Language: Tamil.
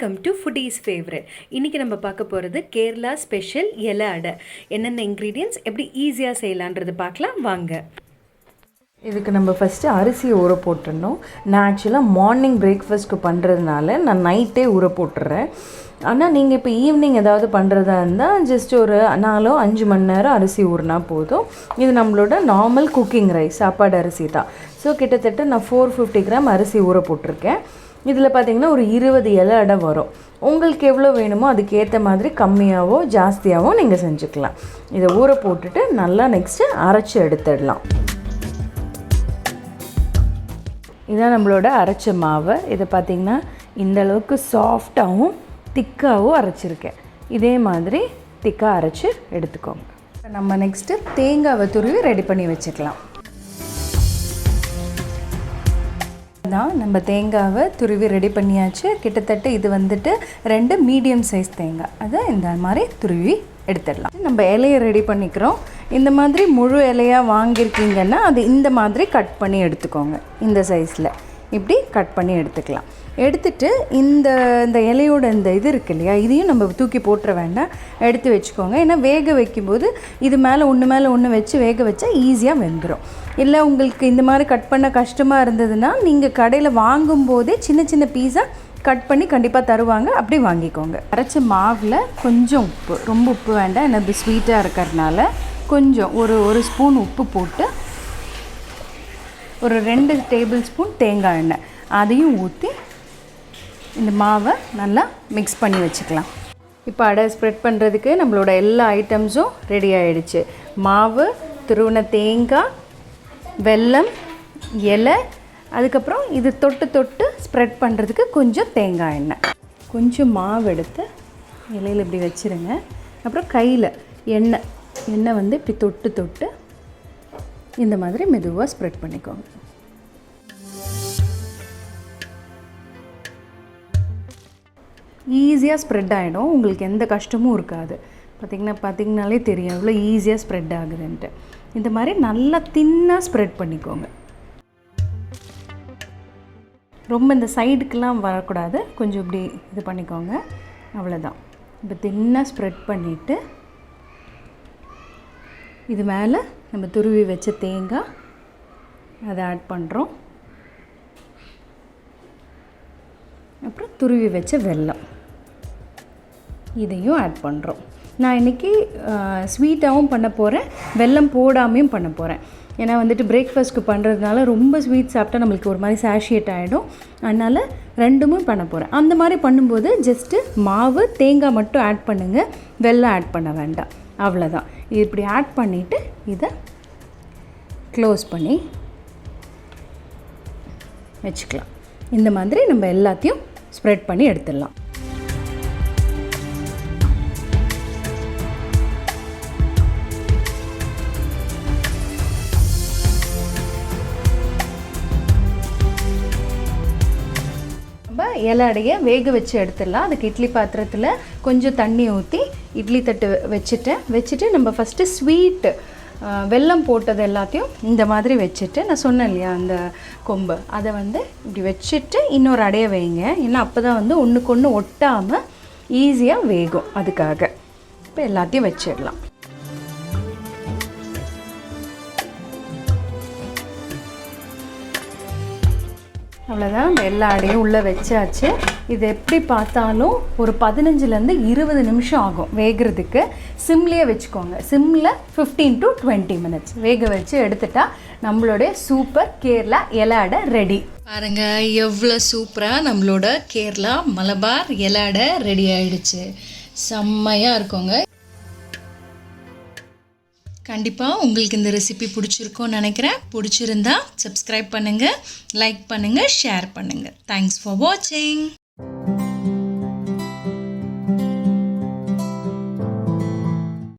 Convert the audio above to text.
Welcome to foodies favourite. இன்றைக்கி நம்ம பார்க்க போகிறது கேரளா ஸ்பெஷல் இலை அடை. என்னென்ன இன்க்ரீடியன்ட்ஸ் எப்படி ஈஸியாக செய்யலான்றது பார்க்கலாம் வாங்க. இதுக்கு நம்ம ஃபஸ்ட்டு அரிசி ஊற போட்டுடணும். நான் ஆக்சுவலாக மார்னிங் பிரேக்ஃபாஸ்ட்க்கு பண்ணுறதுனால நான் நைட்டே ஊற போட்டுடுறேன். ஆனால் நீங்கள் இப்போ ஈவினிங் ஏதாவது பண்ணுறதா இருந்தால் ஜஸ்ட் ஒரு 4-5 மணி நேரம் அரிசி ஊறினா போதும். இது நம்மளோட நார்மல் குக்கிங் ரைஸ், சாப்பாடு அரிசி தான். ஸோ கிட்டத்தட்ட நான் 450 கிராம் அரிசி ஊற போட்டிருக்கேன். இதில் பார்த்திங்கன்னா ஒரு 20 இலை அடை வரும். உங்களுக்கு எவ்வளோ வேணுமோ அதுக்கேற்ற மாதிரி கம்மியாகவோ ஜாஸ்தியாகவோ நீங்கள் செஞ்சுக்கலாம். இதை ஊற போட்டுட்டு நல்லா நெக்ஸ்ட்டு அரைச்சி எடுத்துடலாம். இதான் நம்மளோட அரைச்ச மாவு. இதை பார்த்திங்கன்னா இந்த அளவுக்கு சாஃப்டாகவும் திக்காகவும் அரைச்சிருக்கேன். இதே மாதிரி திக்காக அரைச்சி எடுத்துக்கோங்க. நம்ம நெக்ஸ்ட்டு தேங்காவை துருவி ரெடி பண்ணி வச்சுக்கலாம். தான் நம்ம தேங்காவை துருவி ரெடி பண்ணியாச்சு. கிட்டத்தட்ட இது வந்துட்டு 2 மீடியம் சைஸ் தேங்காய். அதை இந்த மாதிரி துருவி எடுத்துடலாம். நம்ம இலையை ரெடி பண்ணிக்கிறோம். இந்த மாதிரி முழு இலையாக வாங்கியிருக்கீங்கன்னா அது இந்த மாதிரி கட் பண்ணி எடுத்துக்கோங்க. இந்த சைஸில் இப்படி கட் பண்ணி எடுத்துக்கலாம். எடுத்துட்டு இந்த இலையோட இந்த இது இருக்கு இல்லையா, இதையும் நம்ம தூக்கி போட்டுற வேண்டாம், எடுத்து வச்சுக்கோங்க. ஏன்னா வேக வைக்கும்போது இது மேலே ஒன்று வச்சு வேக வச்சா ஈஸியாக வெந்துடும். இல்லை உங்களுக்கு இந்த மாதிரி கட் பண்ண கஷ்டமாக இருந்ததுன்னா நீங்கள் கடையில் வாங்கும்போதே சின்ன சின்ன பீஸாக கட் பண்ணி கண்டிப்பாக தருவாங்க, அப்படி வாங்கிக்கோங்க. அரைச்ச மாவில் கொஞ்சம் உப்பு, ரொம்ப உப்பு வேண்டாம், ஏன்னா இது ஸ்வீட்டாக இருக்கிறதுனால கொஞ்சம் ஒரு ஸ்பூன் உப்பு போட்டு ஒரு 2 டேபிள் ஸ்பூன் தேங்காய் எண்ணெய் அதையும் ஊற்றி இந்த மாவை நல்லா மிக்ஸ் பண்ணி வச்சுக்கலாம். இப்போ அடை ஸ்ப்ரெட் பண்ணுறதுக்கு நம்மளோட எல்லா ஐட்டம்ஸும் ரெடி ஆகிடுச்சு. மாவு, துருவின தேங்காய், வெல்லம், இலை, அதுக்கப்புறம் இது தொட்டு ஸ்ப்ரெட் பண்ணுறதுக்கு கொஞ்சம் தேங்காய் எண்ணெய். கொஞ்சம் மாவு எடுத்து இலையில் இப்படி வச்சுருங்க. அப்புறம் கையில் எண்ணெய் வந்து இப்படி தொட்டு இந்த மாதிரி மெதுவாக ஸ்ப்ரெட் பண்ணிக்கோங்க. ஈஸியாக ஸ்ப்ரெட் ஆகிடும், உங்களுக்கு எந்த கஷ்டமும் இருக்காது. பார்த்திங்கனாலே தெரியும் எவ்வளோ ஈஸியாக ஸ்ப்ரெட் ஆகுதுன்ட்டு. இந்த மாதிரி நல்லா தின்னாக ஸ்ப்ரெட் பண்ணிக்கோங்க. ரொம்ப இந்த சைடுக்கெலாம் வரக்கூடாது, கொஞ்சம் இப்படி இது பண்ணிக்கோங்க, அவ்வளோதான். இப்போ தின்னாக ஸ்ப்ரெட் பண்ணிவிட்டு இது மேலே நம்ம துருவி வச்ச தேங்காய் அதை ஆட் பண்ணுறோம். அப்புறம் துருவி வச்ச வெல்லம் இதையும் ஆட் பண்ணுறோம். நான் இன்றைக்கி ஸ்வீட்டாகவும் பண்ண போகிறேன், வெல்லம் போடாமையும் பண்ண போகிறேன். ஏன்னா வந்துட்டு பிரேக்ஃபாஸ்ட்க்கு பண்ணுறதுனால ரொம்ப ஸ்வீட் சாப்பிட்டா நம்மளுக்கு ஒரு மாதிரி சாஷியேட் ஆகிடும். அதனால் 2மே பண்ண போகிறேன். அந்த மாதிரி பண்ணும்போது ஜஸ்ட்டு மாவு, தேங்காய் மட்டும் ஆட் பண்ணுங்கள், வெல்லம் ஆட் பண்ண வேண்டாம், அவ்வளோதான். இது இப்படி ஆட் பண்ணிவிட்டு இதை க்ளோஸ் பண்ணி வச்சுக்கலாம். இந்த மாதிரி நம்ம எல்லாத்தையும் ஸ்ப்ரெட் பண்ணி எடுத்துடலாம். நம்ம இலை அடைய வேக வச்சு எடுத்துடலாம். அதுக்கு இட்லி பாத்திரத்தில் கொஞ்சம் தண்ணி ஊற்றி இட்லி தட்டு வச்சுட்டு நம்ம ஃபஸ்ட்டு ஸ்வீட்டு வெல்லம் போட்டது எல்லாத்தையும் இந்த மாதிரி வச்சுட்டு, நான் சொன்னேன் இல்லையா அந்த கொம்பு, அதை வந்து இப்படி வச்சுட்டு இன்னொரு அடைய வைங்க. ஏன்னா அப்போ தான் வந்து ஒன்றுக்கு ஒன்று ஒட்டாமல் ஈஸியாக வேகும். அதுக்காக இப்போ எல்லாத்தையும் வச்சிடலாம். அவ்வளோதான், எல்லா அடையும் உள்ளே வச்சாச்சு. இது எப்படி பார்த்தாலும் ஒரு 15 to 20 நிமிஷம் ஆகும் வேகிறதுக்கு. சிம்லேயே வச்சுக்கோங்க. சிம்மில் 15 to 20 minutes வேக வச்சு எடுத்துட்டா நம்மளுடைய சூப்பர் கேரளா இலை அடை ரெடி. பாருங்க எவ்வளோ சூப்பராக நம்மளோட கேரளா மலபார் இலை அடை ரெடி ஆகிடுச்சு. செம்மையாக இருக்குங்க. கண்டிப்பாக உங்களுக்கு இந்த ரெசிபி பிடிச்சிருக்கும்னு நினைக்கிறேன். பிடிச்சிருந்தா சப்ஸ்கிரைப் பண்ணுங்கள், லைக் பண்ணுங்கள், ஷேர் பண்ணுங்கள். தேங்க்ஸ் ஃபார் வாட்சிங்.